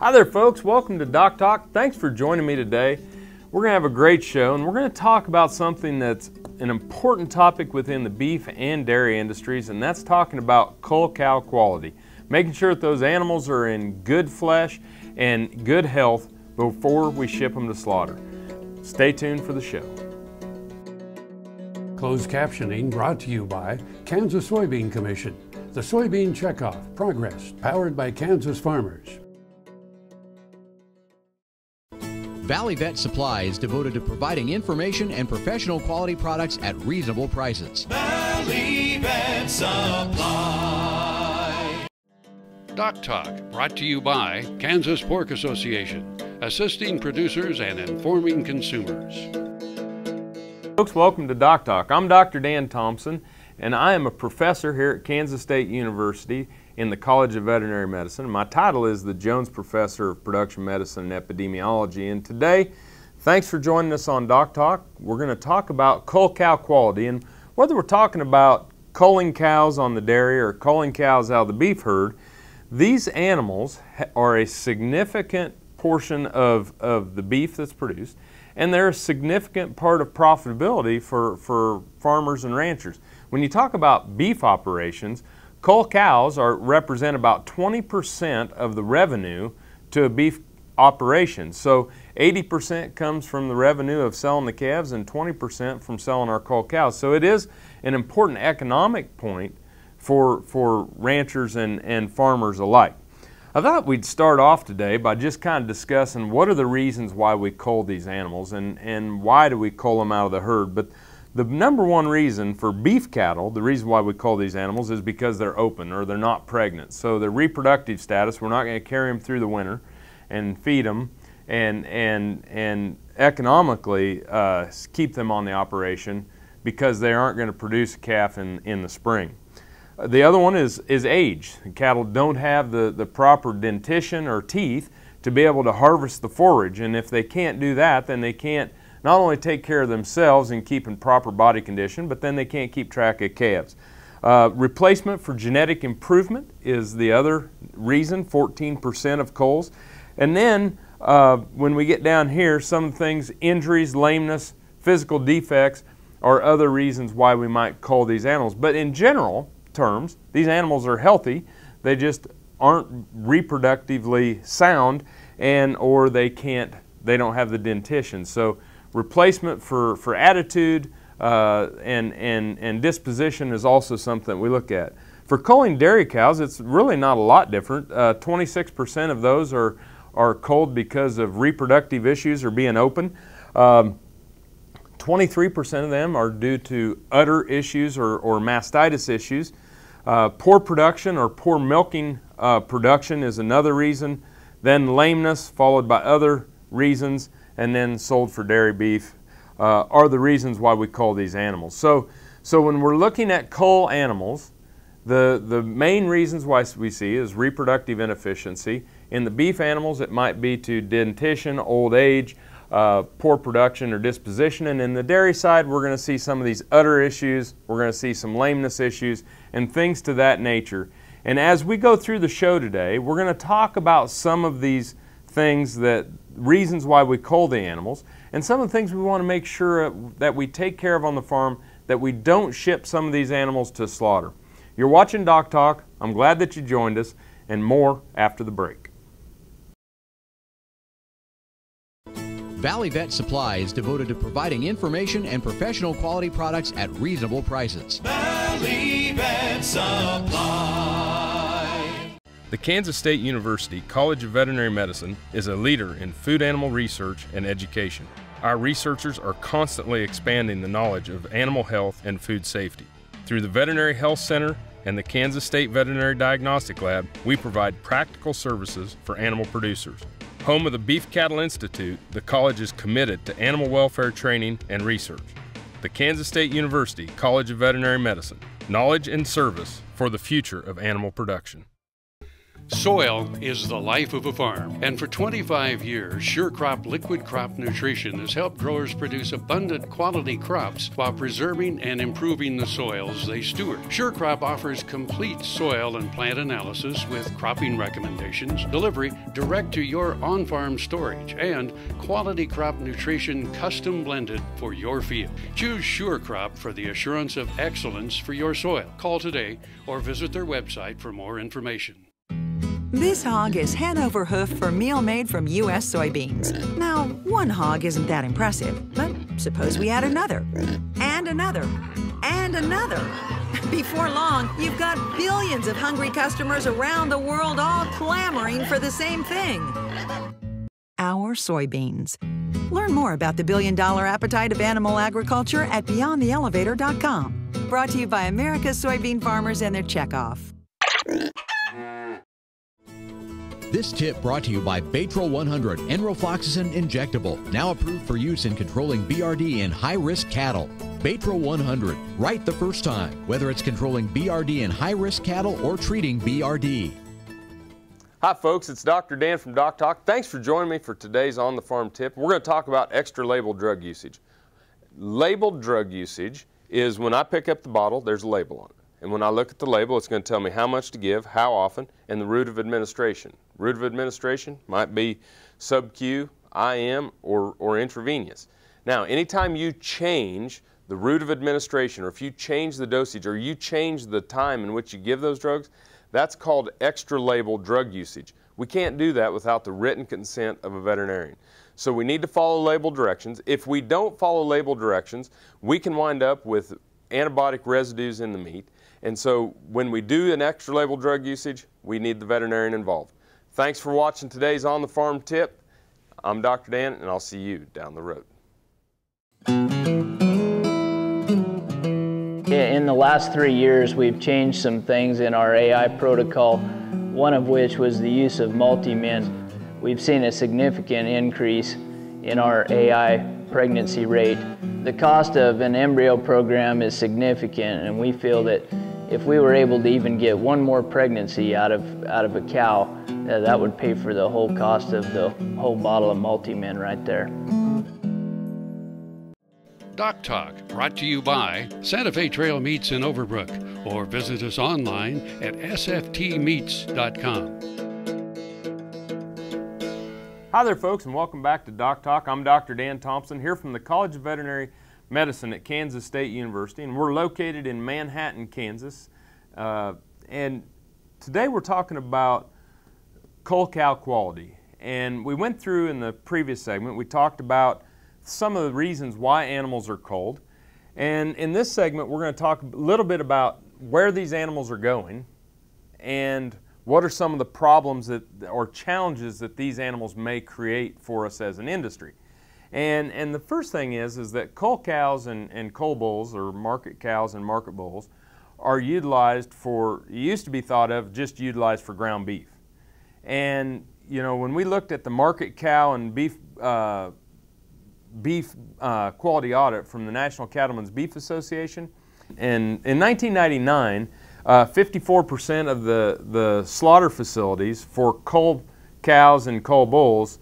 Hi there folks, welcome to Doc Talk. Thanks for joining me today. We're going to have a great show and we're going to talk about something that's an important topic within the beef and dairy industries, and that's talking about cull cow quality. Making sure that those animals are in good flesh and good health before we ship them to slaughter. Stay tuned for the show. Closed captioning brought to you by Kansas Soybean Commission. The Soybean Checkoff, Progress, powered by Kansas farmers. Valley Vet Supply is devoted to providing information and professional quality products at reasonable prices. Valley Vet Supply. Doc Talk, brought to you by Kansas Pork Association, assisting producers and informing consumers. Folks, welcome to Doc Talk. I'm Dr. Dan Thompson, and I am a professor here at Kansas State University in the College of Veterinary Medicine. My title is the Jones Professor of Production Medicine and Epidemiology. And today, thanks for joining us on Doc Talk. We're going to talk about cull cow quality, and whether we're talking about culling cows on the dairy or culling cows out of the beef herd, these animals are a significant portion of the beef that's produced, and they're a significant part of profitability for farmers and ranchers. When you talk about beef operations, cull cows represent about 20% of the revenue to a beef operation. So 80% comes from the revenue of selling the calves and 20% from selling our cull cows. So it is an important economic point for ranchers and farmers alike. I thought we'd start off today by just kind of discussing what are the reasons why we cull these animals and why do we cull them out of the herd. But the number one reason for beef cattle, the reason why we cull these animals, is because they're open or they're not pregnant. So their reproductive status, we're not going to carry them through the winter and feed them and economically keep them on the operation because they aren't going to produce a calf in the spring. The other one is age. Cattle don't have the proper dentition or teeth to be able to harvest the forage, and if they can't do that, then they can't not only take care of themselves and keep in proper body condition, but then they can't keep track of calves. Replacement for genetic improvement is the other reason, 14% of culls. And then when we get down here, some things, injuries, lameness, physical defects are other reasons why we might cull these animals. But in general terms, these animals are healthy, they just aren't reproductively sound or they don't have the dentition. So replacement for attitude and disposition is also something we look at. For culling dairy cows, it's really not a lot different. 26% of those are culled because of reproductive issues or being open. 23% of them are due to udder issues or mastitis issues. Poor production or poor milking production is another reason. Then lameness, followed by other reasons, and then sold for dairy beef are the reasons why we cull these animals. So when we're looking at cull animals, the main reasons why we see is reproductive inefficiency. In the beef animals, it might be to dentition, old age, poor production or disposition, and in the dairy side, we're going to see some of these udder issues, we're going to see some lameness issues, and things to that nature. And as we go through the show today, we're going to talk about some of these things, reasons why we cull the animals, and some of the things we want to make sure that we take care of on the farm, that we don't ship some of these animals to slaughter. You're watching Doc Talk. I'm glad that you joined us, and more after the break. Valley Vet Supply is devoted to providing information and professional quality products at reasonable prices. Valley Vet Supply. The Kansas State University College of Veterinary Medicine is a leader in food animal research and education. Our researchers are constantly expanding the knowledge of animal health and food safety. Through the Veterinary Health Center and the Kansas State Veterinary Diagnostic Lab, we provide practical services for animal producers. Home of the Beef Cattle Institute, the college is committed to animal welfare training and research. The Kansas State University College of Veterinary Medicine, knowledge and service for the future of animal production. Soil is the life of a farm, and for 25 years, SureCrop Liquid Crop Nutrition has helped growers produce abundant quality crops while preserving and improving the soils they steward. SureCrop offers complete soil and plant analysis with cropping recommendations, delivery direct to your on-farm storage, and quality crop nutrition custom blended for your field. Choose SureCrop for the assurance of excellence for your soil. Call today or visit their website for more information. This hog is head over hoof for meal made from U.S. soybeans. Now, one hog isn't that impressive, but suppose we add another, and another, and another. Before long, you've got billions of hungry customers around the world all clamoring for the same thing. Our soybeans. Learn more about the billion-dollar appetite of animal agriculture at BeyondTheElevator.com. Brought to you by America's soybean farmers and their checkoff. This tip brought to you by Baytril 100 Enrofloxacin Injectable, now approved for use in controlling BRD in high-risk cattle. Baytril 100, right the first time, whether it's controlling BRD in high-risk cattle or treating BRD. Hi folks, it's Dr. Dan from Doc Talk. Thanks for joining me for today's On the Farm tip. We're going to talk about extra labeled drug usage. Labeled drug usage is when I pick up the bottle, there's a label on it. And when I look at the label, it's going to tell me how much to give, how often, and the route of administration. Route of administration might be sub-Q, IM, or intravenous. Now, anytime you change the route of administration, or if you change the dosage, or you change the time in which you give those drugs, that's called extra label drug usage. We can't do that without the written consent of a veterinarian. So we need to follow label directions. If we don't follow label directions, we can wind up with antibiotic residues in the meat. And so when we do an extra label drug usage, we need the veterinarian involved. Thanks for watching today's On the Farm tip. I'm Dr. Dan, and I'll see you down the road. In the last 3 years, we've changed some things in our AI protocol, one of which was the use of multi-min. We've seen a significant increase in our AI pregnancy rate. The cost of an embryo program is significant, and we feel that if we were able to even get one more pregnancy out of a cow, that would pay for the whole cost of the whole bottle of multi-min right there. Doc Talk, brought to you by Santa Fe Trail Meats in Overbrook, or visit us online at sftmeats.com. Hi there folks, and welcome back to Doc Talk. I'm Dr. Dan Thompson here from the College of Veterinary Medicine at Kansas State University, and we're located in Manhattan, Kansas. And today we're talking about cull cow quality. And we went through in the previous segment, we talked about some of the reasons why animals are culled. And in this segment, we're going to talk a little bit about where these animals are going and what are some of the problems or challenges that these animals may create for us as an industry. And the first thing is that cull cows and cull bulls, or market cows and market bulls, are utilized for, used to be thought of just utilized for ground beef. And you know, when we looked at the market cow and beef quality audit from the National Cattlemen's Beef Association, and in 1999, 54% of the slaughter facilities for cull cows and cull bulls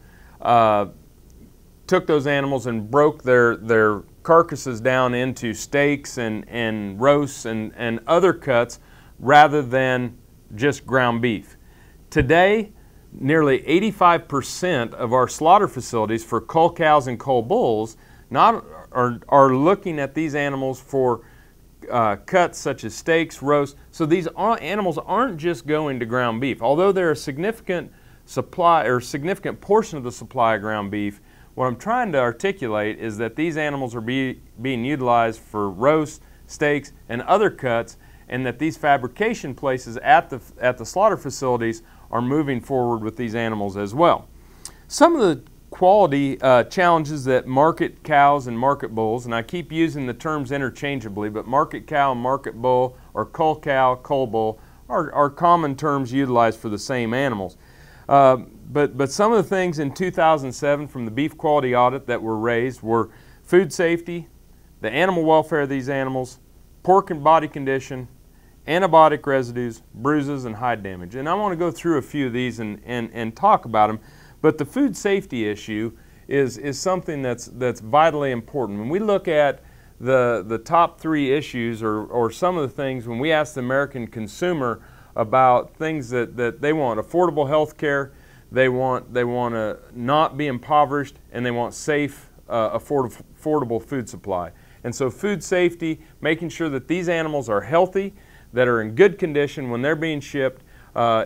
took those animals and broke their carcasses down into steaks and roasts and other cuts rather than just ground beef. Today, nearly 85% of our slaughter facilities for cull cows and cull bulls are looking at these animals for cuts such as steaks, roasts. So these animals aren't just going to ground beef. Although they're a significant supply or significant portion of the supply of ground beef, what I'm trying to articulate is that these animals are being utilized for roasts, steaks, and other cuts, and that these fabrication places at the slaughter facilities are moving forward with these animals as well. Some of the quality challenges that market cows and market bulls, and I keep using the terms interchangeably, but market cow and market bull, or cull cow, cull bull, are common terms utilized for the same animals. But some of the things in 2007 from the beef quality audit that were raised were food safety, the animal welfare of these animals, pork and body condition, antibiotic residues, bruises, and hide damage. And I want to go through a few of these and talk about them. But the food safety issue is something that's vitally important. When we look at the top 3 issues or some of the things, when we ask the American consumer about things that they want: affordable health care, they want to not be impoverished, and they want safe, affordable food supply. And so food safety, making sure that these animals are healthy, that are in good condition when they're being shipped,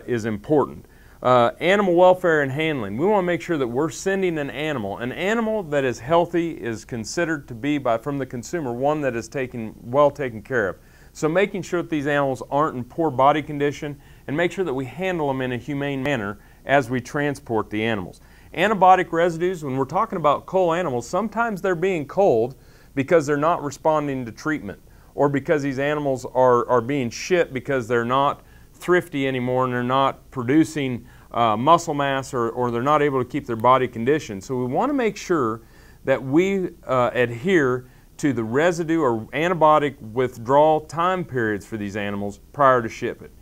is important. Animal welfare and handling. We want to make sure that we're sending an animal that is healthy is considered to be, from the consumer, one that is well taken care of. So making sure that these animals aren't in poor body condition, and make sure that we handle them in a humane manner as we transport the animals. Antibiotic residues, when we're talking about cull animals, sometimes they're being culled because they're not responding to treatment, or because these animals are being shipped because they're not thrifty anymore and they're not producing muscle mass, or they're not able to keep their body condition. So we want to make sure that we adhere to the residue or antibiotic withdrawal time periods for these animals prior to shipment.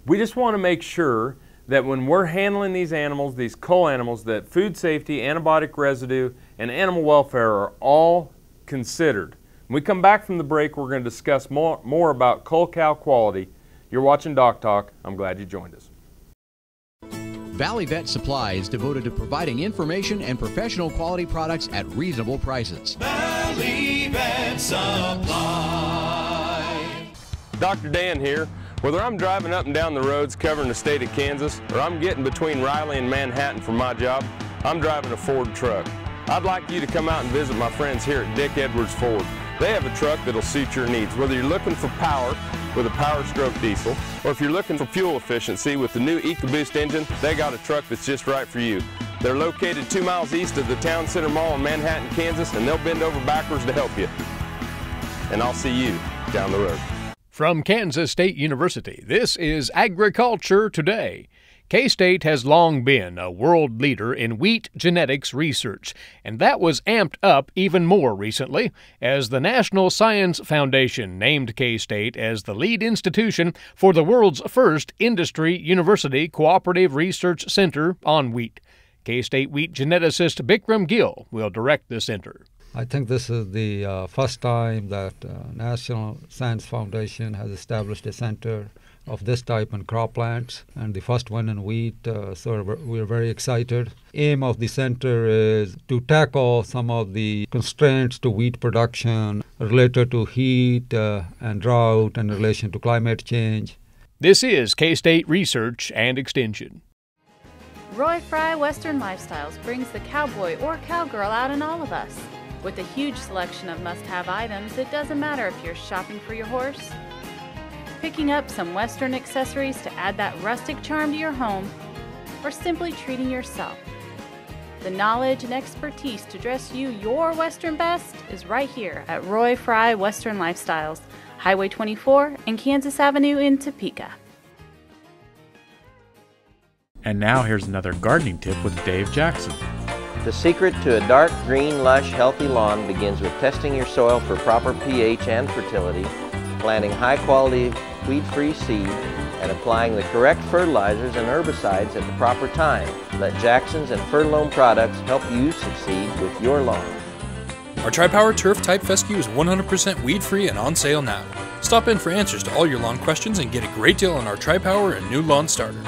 We just want to make sure that when we're handling these animals, these cull animals, that food safety, antibiotic residue, and animal welfare are all considered. When we come back from the break, we're going to discuss more about cull cow quality. You're watching Doc Talk. I'm glad you joined us. Valley Vet Supply is devoted to providing information and professional quality products at reasonable prices. Valley Vet Supply. Dr. Dan here. Whether I'm driving up and down the roads covering the state of Kansas, or I'm getting between Riley and Manhattan for my job, I'm driving a Ford truck. I'd like you to come out and visit my friends here at Dick Edwards Ford. They have a truck that'll suit your needs, whether you're looking for power with a Power Stroke diesel, or if you're looking for fuel efficiency with the new EcoBoost engine, they got a truck that's just right for you. They're located 2 miles east of the Town Center Mall in Manhattan, Kansas, and they'll bend over backwards to help you. And I'll see you down the road. From Kansas State University, this is Agriculture Today. K-State has long been a world leader in wheat genetics research, and that was amped up even more recently as the National Science Foundation named K-State as the lead institution for the world's first industry university cooperative research center on wheat. K-State wheat geneticist Bikram Gill will direct the center. I think this is the first time that National Science Foundation has established a center of this type in croplands, and the first one in wheat, so we're very excited. Aim of the center is to tackle some of the constraints to wheat production related to heat and drought in relation to climate change. This is K-State Research and Extension. Roy Fry Western Lifestyles brings the cowboy or cowgirl out in all of us. With a huge selection of must-have items, it doesn't matter if you're shopping for your horse, picking up some Western accessories to add that rustic charm to your home, or simply treating yourself. The knowledge and expertise to dress you your Western best is right here at Roy Fry Western Lifestyles, Highway 24 and Kansas Avenue in Topeka. And now here's another gardening tip with Dave Jackson. The secret to a dark, green, lush, healthy lawn begins with testing your soil for proper pH and fertility, planting high-quality, weed-free seed, and applying the correct fertilizers and herbicides at the proper time. Let Jackson's and Fertilome products help you succeed with your lawn. Our Tri-Power Turf Type Fescue is 100% weed-free and on sale now. Stop in for answers to all your lawn questions and get a great deal on our Tri-Power and new lawn starter.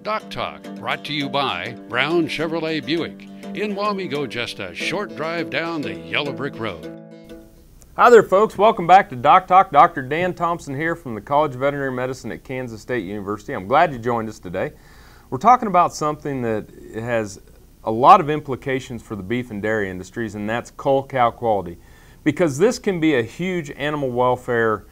Doc Talk, brought to you by Brown Chevrolet Buick. In Wamego, just a short drive down the Yellow Brick Road. Hi there, folks. Welcome back to Doc Talk. Dr. Dan Thompson here from the College of Veterinary Medicine at Kansas State University. I'm glad you joined us today. We're talking about something that has a lot of implications for the beef and dairy industries, and that's cull cow quality, because this can be a huge animal welfare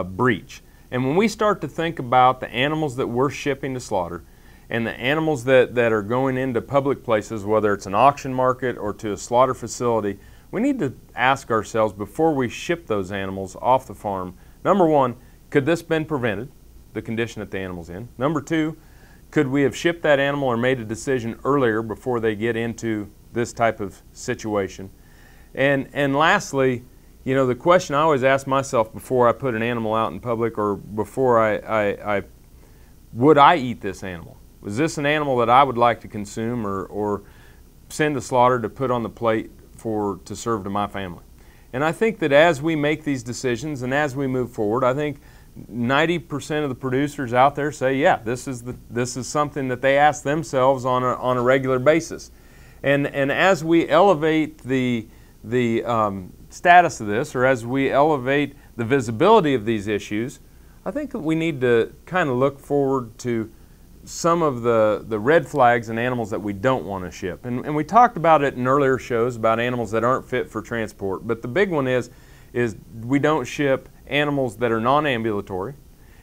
breach. And when we start to think about the animals that we're shipping to slaughter, and the animals that are going into public places, whether it's an auction market or to a slaughter facility, we need to ask ourselves before we ship those animals off the farm, number one, could this been prevented, the condition that the animal's in? Number two, could we have shipped that animal or made a decision earlier before they get into this type of situation? And lastly, you know, the question I always ask myself before I put an animal out in public, or before would I eat this animal? Was this an animal that I would like to consume or send to slaughter to put on the plate to serve to my family? And I think that as we make these decisions and as we move forward, I think 90% of the producers out there say, yeah, this is something that they ask themselves on a regular basis. And as we elevate the status of this, or as we elevate the visibility of these issues, I think that we need to kind of look forward to some of the red flags in animals that we don't want to ship. And we talked about it in earlier shows about animals that aren't fit for transport. But the big one is we don't ship animals that are non-ambulatory,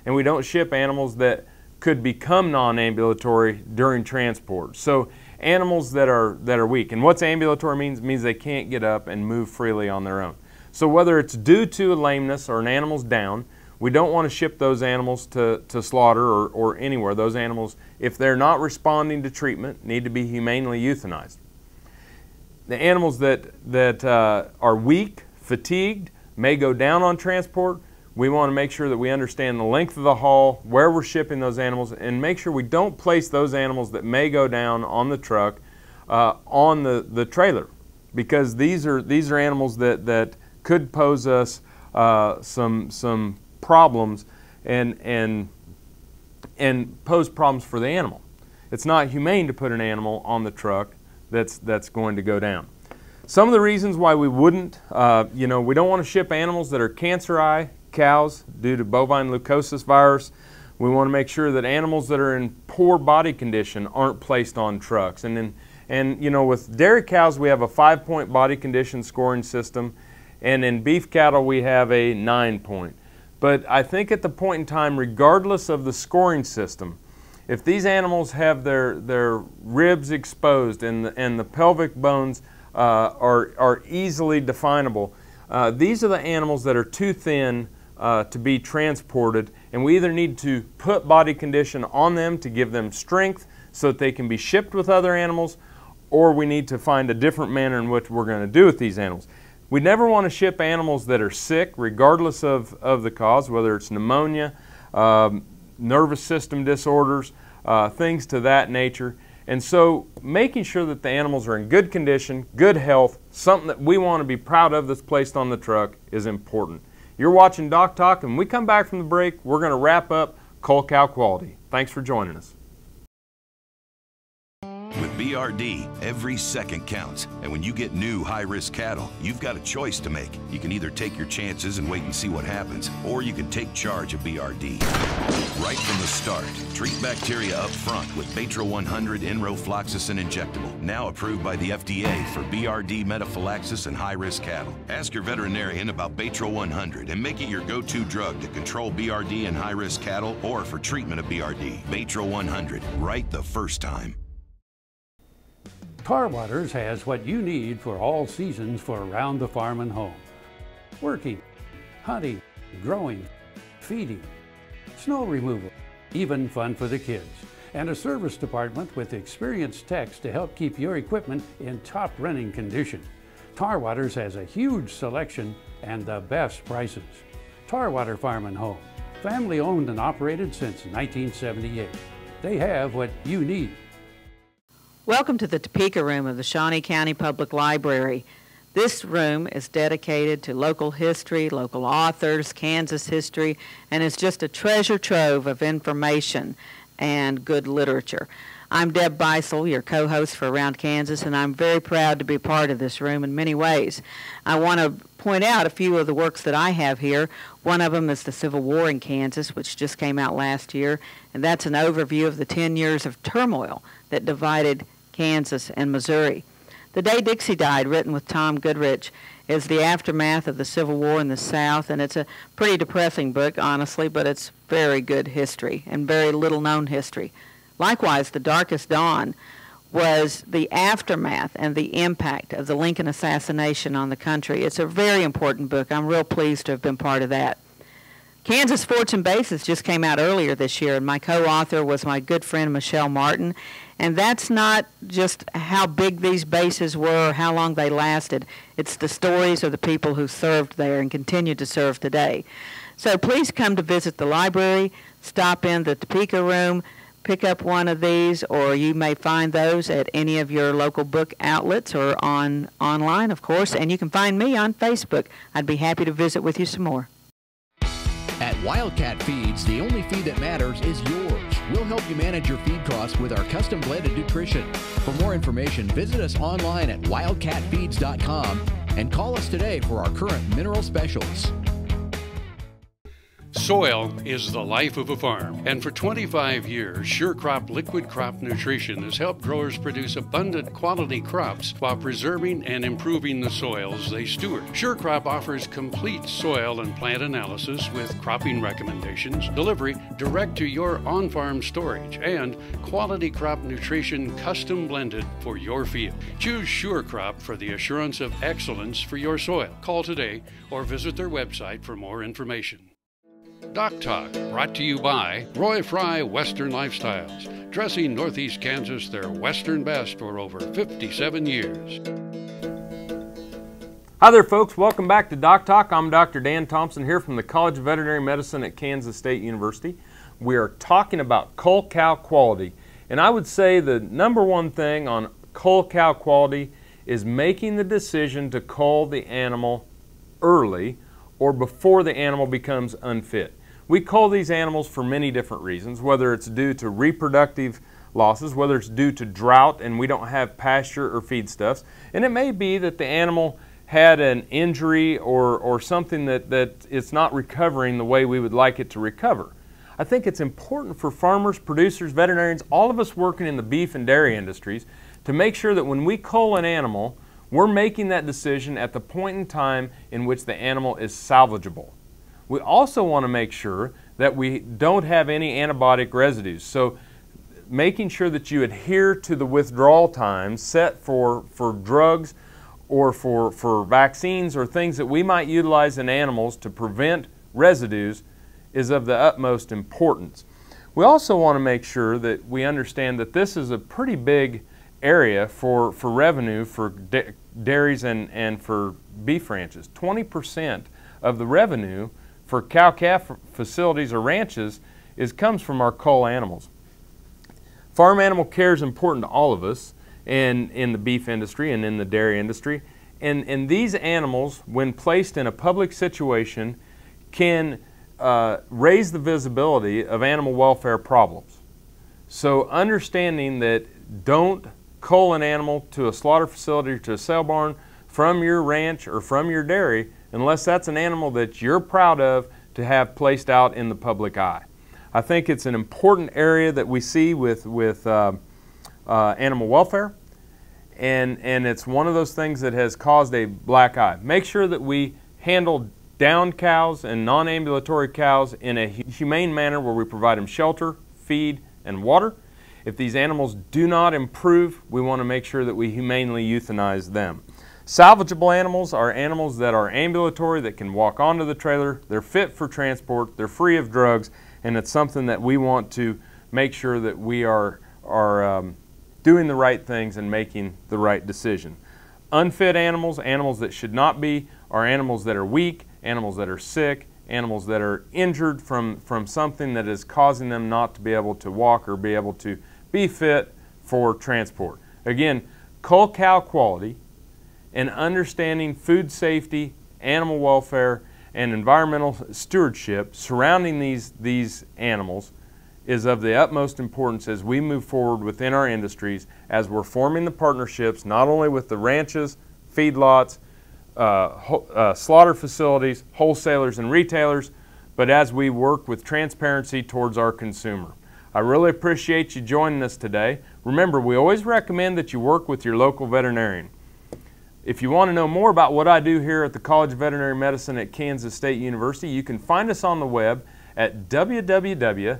and we don't ship animals that could become non-ambulatory during transport. So animals that are weak. And what's ambulatory means they can't get up and move freely on their own. So whether it's due to a lameness or an animal's down, we don't want to ship those animals to slaughter or anywhere. Those animals, if they're not responding to treatment, need to be humanely euthanized. The animals that are weak, fatigued, may go down on transport, we want to make sure that we understand the length of the haul, where we're shipping those animals, and make sure we don't place those animals that may go down on the truck on the trailer, because these are animals that could pose us some problems and pose problems for the animal. It's not humane to put an animal on the truck that's going to go down. Some of the reasons why we wouldn't, we don't want to ship animals that are cancer eye cows due to bovine leukosis virus. We want to make sure that animals that are in poor body condition aren't placed on trucks. And with dairy cows, we have a 5-point body condition scoring system, and in beef cattle we have a 9-point. But I think at the point in time, regardless of the scoring system, if these animals have their ribs exposed and the pelvic bones are easily definable, these are the animals that are too thin to be transported, and we either need to put body condition on them to give them strength so that they can be shipped with other animals, or we need to find a different manner in which we're going to do with these animals. We never want to ship animals that are sick, regardless of the cause, whether it's pneumonia, nervous system disorders, things to that nature. And so making sure that the animals are in good condition, good health, something that we want to be proud of that's placed on the truck, is important. You're watching Doc Talk, and when we come back from the break, we're going to wrap up cull cow quality. Thanks for joining us. With BRD, every second counts. And when you get new high-risk cattle, you've got a choice to make. You can either take your chances and wait and see what happens, or you can take charge of BRD. Right from the start, treat bacteria up front with Baytril 100 Enrofloxacin Injectable, now approved by the FDA for BRD metaphylaxis and high-risk cattle. Ask your veterinarian about Baytril 100 and make it your go-to drug to control BRD in high-risk cattle or for treatment of BRD. Baytril 100, right the first time. Tar Waters has what you need for all seasons for around the farm and home. Working, hunting, growing, feeding, snow removal, even fun for the kids. And a service department with experienced techs to help keep your equipment in top running condition. Tar Waters has a huge selection and the best prices. Tar Water Farm and Home, family owned and operated since 1978. They have what you need. Welcome to the Topeka room of the Shawnee County Public Library. This room is dedicated to local history, local authors, Kansas history, and is just a treasure trove of information and good literature. I'm Deb Beisel, your co-host for Around Kansas, and I'm very proud to be part of this room in many ways. I want to point out a few of the works that I have here. One of them is The Civil War in Kansas, which just came out last year, and that's an overview of the 10 years of turmoil that divided Kansas and Missouri. The Day Dixie Died, written with Tom Goodrich, is the aftermath of the Civil War in the South, and it's a pretty depressing book, honestly, but it's very good history and very little known history. Likewise, The Darkest Dawn was the aftermath and the impact of the Lincoln assassination on the country. It's a very important book. I'm real pleased to have been part of that. Kansas Fortune Bases just came out earlier this year, and my co-author was my good friend Michelle Martin. And that's not just how big these bases were or how long they lasted. It's the stories of the people who served there and continue to serve today. So please come to visit the library, stop in the Topeka room, pick up one of these, or you may find those at any of your local book outlets or online, of course. And you can find me on Facebook. I'd be happy to visit with you some more. At Wildcat Feeds, the only feed that matters is yours. We'll help you manage your feed costs with our custom blended nutrition. For more information, visit us online at wildcatfeeds.com and call us today for our current mineral specials. Soil is the life of a farm, and for 25 years, SureCrop Liquid Crop Nutrition has helped growers produce abundant quality crops while preserving and improving the soils they steward. SureCrop offers complete soil and plant analysis with cropping recommendations, delivery direct to your on-farm storage, and quality crop nutrition custom blended for your field. Choose SureCrop for the assurance of excellence for your soil. Call today or visit their website for more information. Doc Talk, brought to you by Roy Fry Western Lifestyles, dressing Northeast Kansas their Western best for over 57 years. Hi there, folks. Welcome back to Doc Talk. I'm Dr. Dan Thompson here from the College of Veterinary Medicine at Kansas State University. We are talking about cull cow quality, and I would say the number one thing on cull cow quality is making the decision to cull the animal early or before the animal becomes unfit. We cull these animals for many different reasons, whether it's due to reproductive losses, whether it's due to drought and we don't have pasture or feedstuffs, and it may be that the animal had an injury or something that it's not recovering the way we would like it to recover. I think it's important for farmers, producers, veterinarians, all of us working in the beef and dairy industries to make sure that when we cull an animal, we're making that decision at the point in time in which the animal is salvageable. We also want to make sure that we don't have any antibiotic residues. So making sure that you adhere to the withdrawal times set for drugs or for vaccines or things that we might utilize in animals to prevent residues is of the utmost importance. We also want to make sure that we understand that this is a pretty big area for revenue for dairies and for beef ranches. 20% of the revenue for cow-calf facilities or ranches comes from our cull animals. Farm animal care is important to all of us and in the beef industry and in the dairy industry. And these animals, when placed in a public situation, can raise the visibility of animal welfare problems. So understanding that don't cull an animal to a slaughter facility or to a sale barn from your ranch or from your dairy unless that's an animal that you're proud of to have placed out in the public eye. I think it's an important area that we see with animal welfare, and it's one of those things that has caused a black eye. Make sure that we handle downed cows and non-ambulatory cows in a humane manner where we provide them shelter, feed, and water. If these animals do not improve, we want to make sure that we humanely euthanize them. Salvageable animals are animals that are ambulatory, that can walk onto the trailer, they're fit for transport, they're free of drugs, and it's something that we want to make sure that we are doing the right things and making the right decision. Unfit animals, animals that should not be, are animals that are weak, animals that are sick, animals that are injured from something that is causing them not to be able to walk or be able to be fit for transport. Again, cull cow quality and understanding food safety, animal welfare, and environmental stewardship surrounding these animals is of the utmost importance as we move forward within our industries, as we're forming the partnerships not only with the ranches, feedlots, slaughter facilities, wholesalers, and retailers, but as we work with transparency towards our consumer. I really appreciate you joining us today. Remember, we always recommend that you work with your local veterinarian. If you want to know more about what I do here at the College of Veterinary Medicine at Kansas State University, you can find us on the web at www.vet.ksu.edu.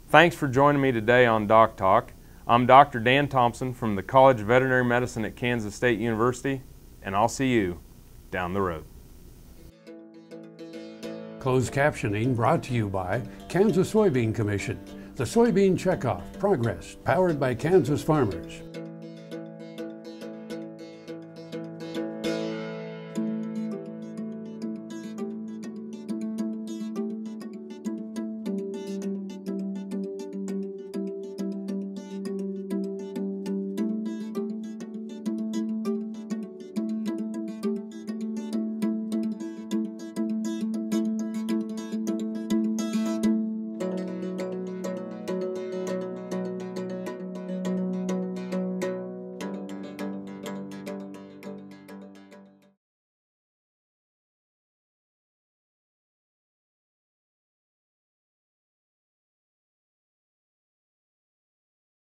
Thanks for joining me today on Doc Talk. I'm Dr. Dan Thompson from the College of Veterinary Medicine at Kansas State University, and I'll see you down the road. Closed captioning brought to you by Kansas Soybean Commission. The Soybean Checkoff Progress, powered by Kansas farmers.